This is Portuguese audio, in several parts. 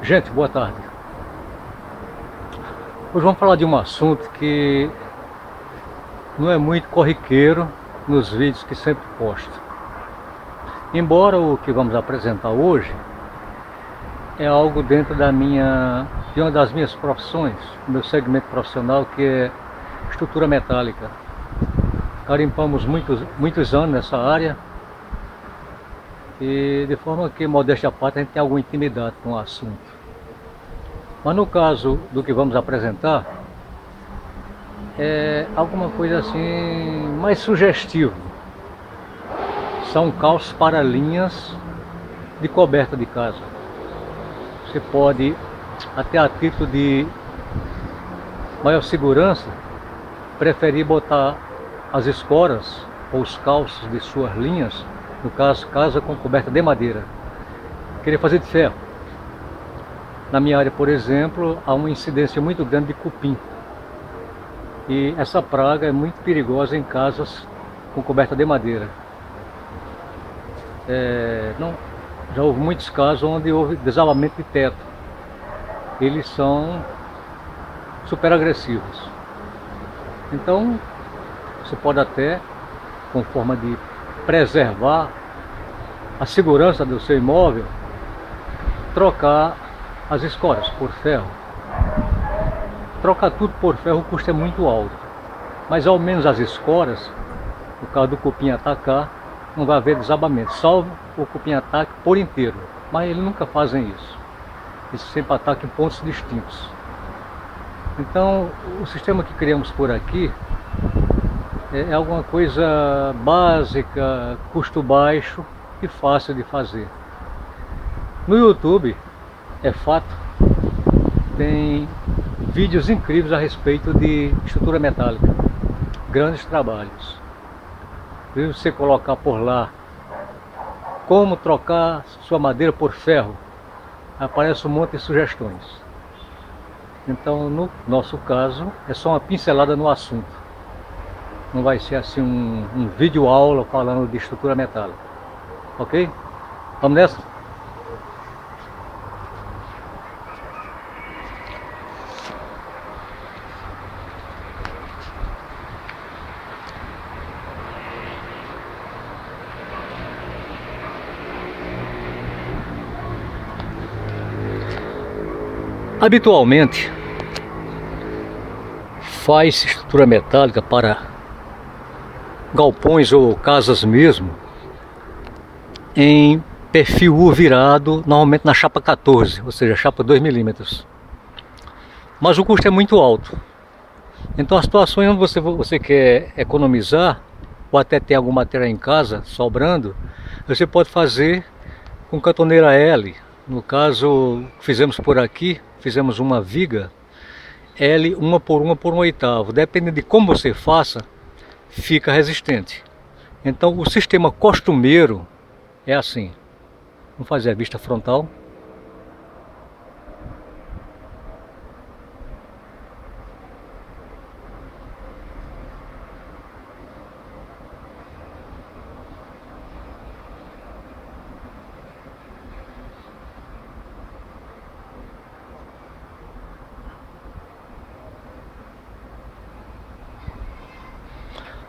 Gente, boa tarde. Hoje vamos falar de um assunto que não é muito corriqueiro nos vídeos que sempre posto. Embora o que vamos apresentar hoje é algo dentro de uma das minhas profissões, do meu segmento profissional, que é estrutura metálica. Garimpamos muitos anos nessa área e de forma que, modéstia à parte, a gente tem alguma intimidade com o assunto. Mas no caso do que vamos apresentar, é alguma coisa assim mais sugestivo. São calços para linhas de coberta de casa. Você pode, até a título de maior segurança, preferir botar as escoras ou os calços de suas linhas, no caso, casa com coberta de madeira. Querer fazer de ferro. Na minha área, por exemplo, há uma incidência muito grande de cupim. E essa praga é muito perigosa em casas com coberta de madeira. Já houve muitos casos onde houve desabamento de teto. Eles são super agressivos. Então, você pode até, com forma de preservar a segurança do seu imóvel, trocar as escoras por ferro. Trocar tudo por ferro, o custo é muito alto. Mas ao menos as escoras, no caso do cupim atacar, não vai haver desabamento, salvo o cupim ataque por inteiro. Mas eles nunca fazem isso. Eles sempre atacam em pontos distintos. Então, o sistema que criamos por aqui é alguma coisa básica, custo baixo e fácil de fazer. No YouTube, é fato, tem vídeos incríveis a respeito de estrutura metálica, grandes trabalhos. Se você colocar por lá como trocar sua madeira por ferro, aparece um monte de sugestões. Então, no nosso caso, é só uma pincelada no assunto. Não vai ser assim um vídeo aula falando de estrutura metálica. Ok? Vamos nessa? Habitualmente, faz estrutura metálica para galpões ou casas mesmo em perfil U virado, normalmente na chapa 14, ou seja, chapa 2 milímetros. Mas o custo é muito alto. Então, as situações onde você quer economizar, ou até tem algum material em casa sobrando, você pode fazer com cantoneira L. No caso, fizemos por aqui, fizemos uma viga L 1 por 1/8. Dependendo de como você faça, fica resistente. Então, o sistema costumeiro é assim. Vamos fazer a vista frontal.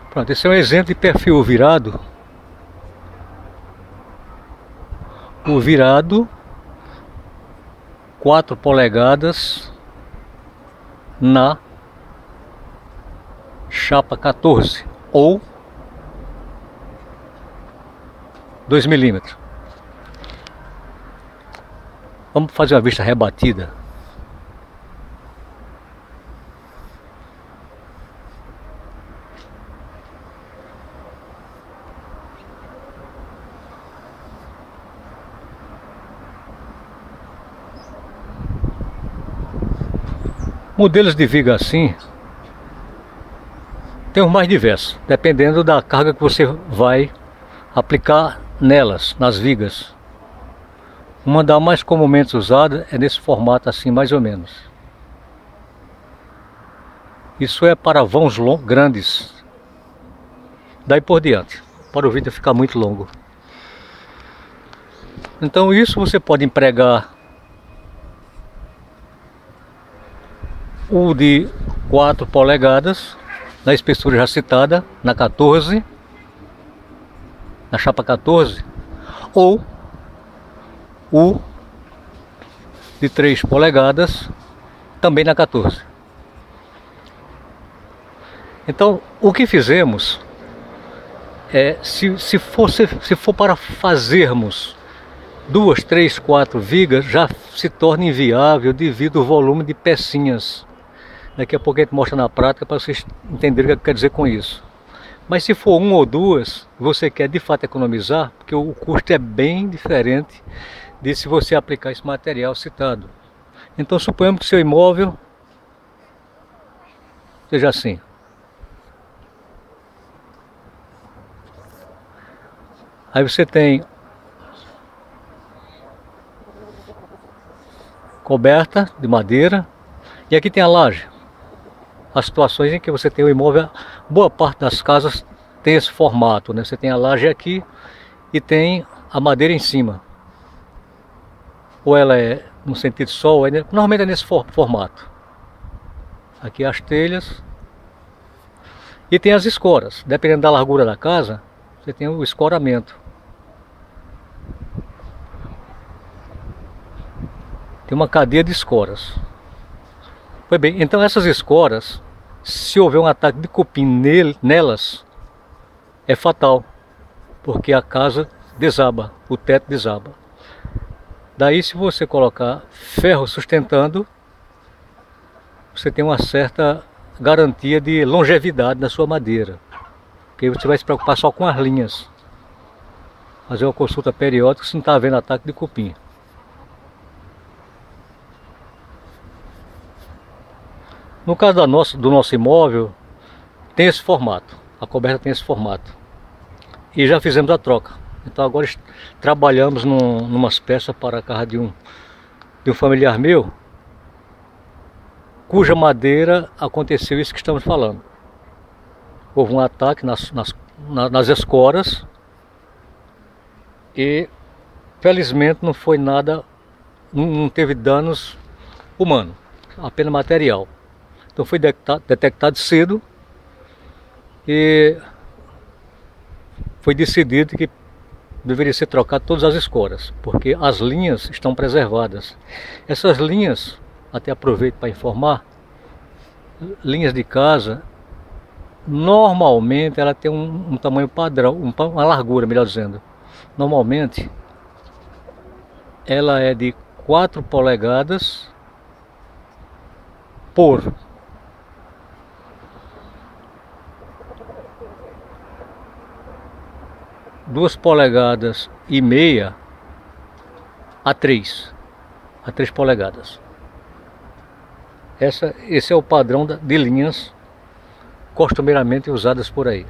Pronto, esse é um exemplo de perfil virado. O virado 4 polegadas na chapa 14 ou 2 milímetros. Vamos fazer uma vista rebatida. Modelos de viga assim tem os mais diversos, dependendo da carga que você vai aplicar nelas, nas vigas. Uma das mais comumente usada é nesse formato assim, mais ou menos. Isso é para vãos grandes. Daí por diante, para o vídeo ficar muito longo. Então isso você pode empregar o de 4 polegadas, na espessura já citada, na 14, na chapa 14, ou o de 3 polegadas, também na 14. Então, o que fizemos é, se for para fazermos 2, 3, 4 vigas, já se torna inviável devido ao volume de pecinhas. Daqui a pouco a gente mostra na prática para vocês entenderem o que quer dizer com isso. Mas se for 1 ou 2, você quer de fato economizar, porque o custo é bem diferente de se você aplicar esse material citado. Então suponhamos que seu imóvel seja assim. Aí você tem coberta de madeira e aqui tem a laje. As situações em que você tem o imóvel, boa parte das casas tem esse formato, né? Você tem a laje aqui e tem a madeira em cima. Ou ela é no sentido sol, normalmente é nesse formato. Aqui as telhas e tem as escoras. Dependendo da largura da casa, você tem o escoramento. Tem uma cadeia de escoras. Pois bem, então essas escoras, se houver um ataque de cupim nelas, é fatal, porque a casa desaba, o teto desaba. Daí, se você colocar ferro sustentando, você tem uma certa garantia de longevidade da sua madeira, porque você vai se preocupar só com as linhas. Fazer uma consulta periódica se não está havendo ataque de cupim. No caso do nosso imóvel, tem esse formato, a coberta tem esse formato. E já fizemos a troca. Então agora trabalhamos numas peças para a casa de um familiar meu, cuja madeira aconteceu isso que estamos falando. Houve um ataque nas escoras e felizmente não foi nada, não teve danos humanos, apenas material. Então foi detectado cedo e foi decidido que deveria ser trocado todas as escoras, porque as linhas estão preservadas. Essas linhas, até aproveito para informar, linhas de casa, normalmente ela tem um tamanho padrão, uma largura, melhor dizendo. Normalmente ela é de 4 polegadas por 2,5 polegadas a 3 polegadas. Esse é o padrão de linhas costumeiramente usadas por aí.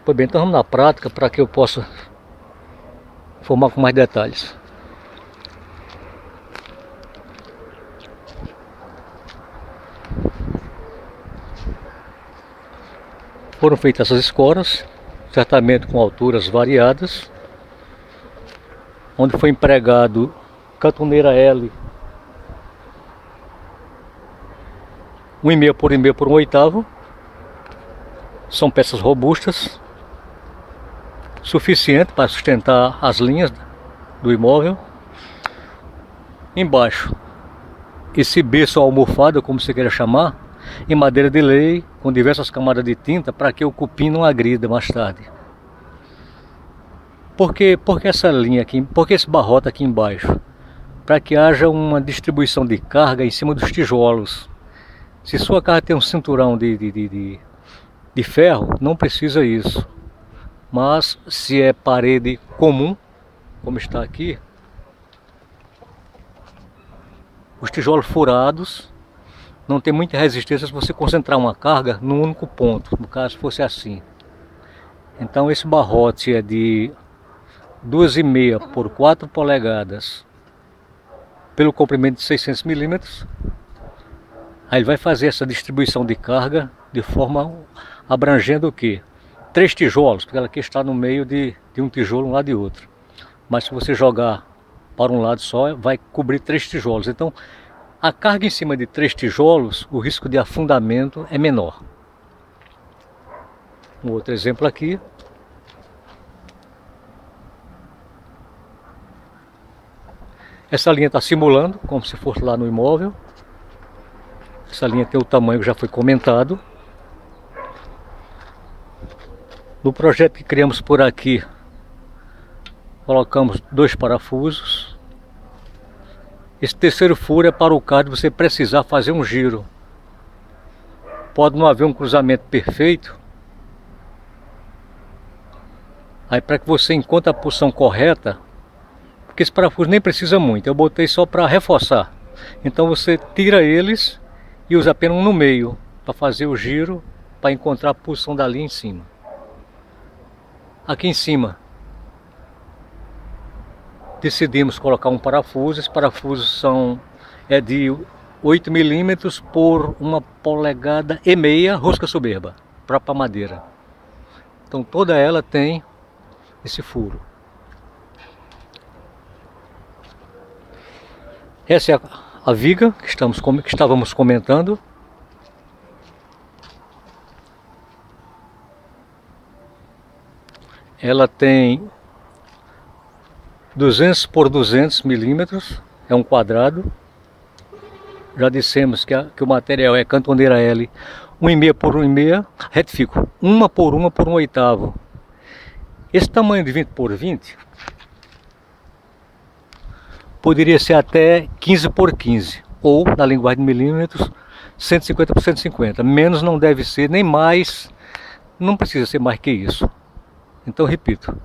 Pois bem, então vamos na prática para que eu possa informar com mais detalhes. Foram feitas essas escoras, certamente com alturas variadas, onde foi empregado cantoneira L 1,5 por 1,5 por 1/8. São peças robustas, suficiente para sustentar as linhas do imóvel. Embaixo, esse berço almofado, como você queira chamar, em madeira de lei, com diversas camadas de tinta, para que o cupim não agrida mais tarde. Por que essa linha aqui? Por que esse barrote aqui embaixo? Para que haja uma distribuição de carga em cima dos tijolos. Se sua casa tem um cinturão de ferro, não precisa isso. Mas se é parede comum, como está aqui, os tijolos furados, não tem muita resistência se você concentrar uma carga num único ponto, no caso fosse assim. Então esse barrote é de 2,5 por 4 polegadas pelo comprimento de 600 milímetros. Aí ele vai fazer essa distribuição de carga de forma abrangendo o que? 3 tijolos, porque ela aqui está no meio de um tijolo um lado e outro. Mas se você jogar para um lado só, vai cobrir 3 tijolos. Então A carga em cima de 3 tijolos, o risco de afundamento é menor. Um outro exemplo aqui. Essa linha está simulando, como se fosse lá no imóvel. Essa linha tem o tamanho que já foi comentado. No projeto que criamos por aqui, colocamos 2 parafusos. Esse terceiro furo é para o caso de você precisar fazer um giro. Pode não haver um cruzamento perfeito. Aí para que você encontre a posição correta, porque esse parafuso nem precisa muito, eu botei só para reforçar. Então você tira eles e usa apenas um no meio, para fazer o giro, para encontrar a posição da linha em cima. Aqui em cima, decidimos colocar um parafuso. Esses parafusos é de 8 milímetros por 1,5 polegadas, rosca soberba, própria madeira. Então toda ela tem esse furo. Essa é a viga que estávamos comentando. Ela tem 200 por 200 milímetros, é um quadrado. Já dissemos que o material é cantoneira L, 1,5 por 1,5, retifico, 1 por 1 por 1/8. Esse tamanho de 20 por 20 poderia ser até 15 por 15, ou, na linguagem de milímetros, 150 por 150. Menos não deve ser, nem mais, não precisa ser mais que isso. Então, repito,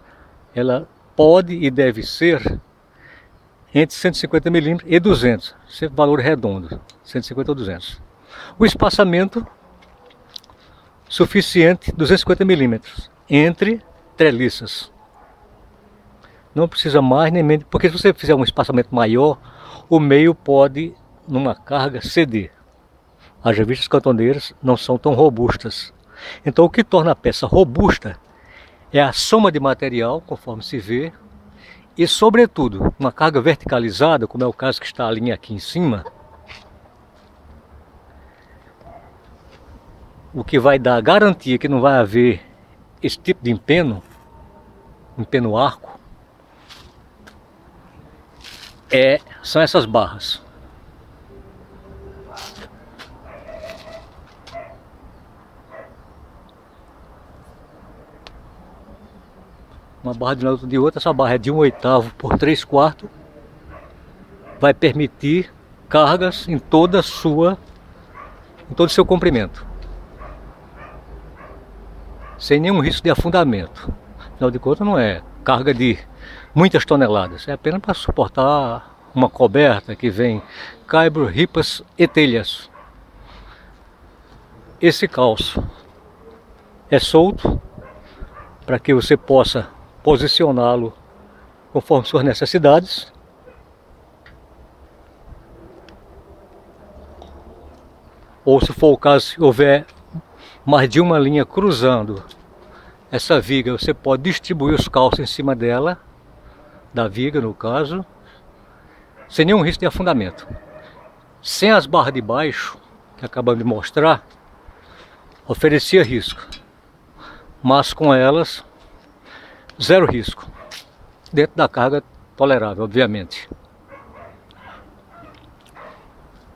ela pode e deve ser entre 150 milímetros e 200, sempre valor redondo, 150 ou 200. O espaçamento suficiente, 250 milímetros, entre treliças. Não precisa mais nem menos, porque se você fizer um espaçamento maior, o meio pode, numa carga, ceder. As revistas cantoneiras não são tão robustas. Então o que torna a peça robusta é a soma de material, conforme se vê, e sobretudo, uma carga verticalizada, como é o caso que está a linha aqui em cima, o que vai dar garantia que não vai haver esse tipo de empeno arco, são essas barras. Uma barra de um lado de outra, essa barra é de 1/8 por 3/4, vai permitir cargas em todo o seu comprimento, sem nenhum risco de afundamento. Afinal de contas, não é carga de muitas toneladas, é apenas para suportar uma coberta que vem caibro, ripas e telhas. Esse calço é solto para que você possa posicioná-lo conforme suas necessidades. Ou, se for o caso, se houver mais de uma linha cruzando essa viga, você pode distribuir os calços em cima dela, da viga no caso, sem nenhum risco de afundamento. Sem as barras de baixo, que acabamos de mostrar, oferecia risco, mas com elas, zero risco, dentro da carga tolerável, obviamente.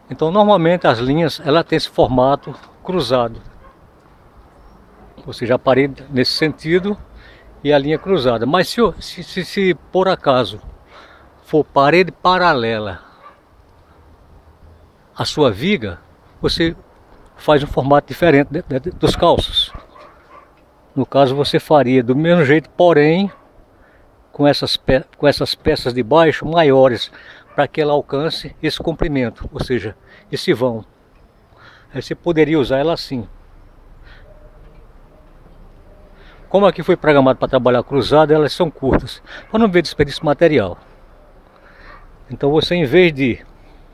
Então, normalmente as linhas, ela tem esse formato cruzado, ou seja, a parede nesse sentido e a linha cruzada. Mas se por acaso for parede paralela à sua viga, você faz um formato diferente dos calços. No caso, você faria do mesmo jeito, porém com essas peças de baixo maiores, para que ela alcance esse comprimento, ou seja, esse vão. Aí você poderia usar ela assim. Como aqui foi programado para trabalhar cruzado, elas são curtas, para não ver desperdício de material. Então você, em vez de,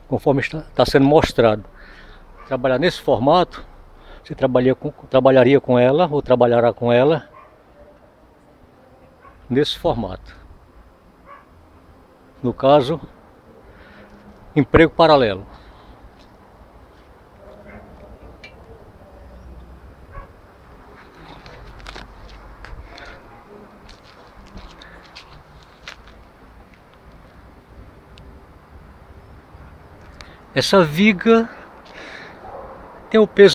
conforme está sendo mostrado, trabalhar nesse formato, você trabalharia com ela, ou trabalhará com ela, nesse formato. No caso, emprego paralelo. Essa viga tem o peso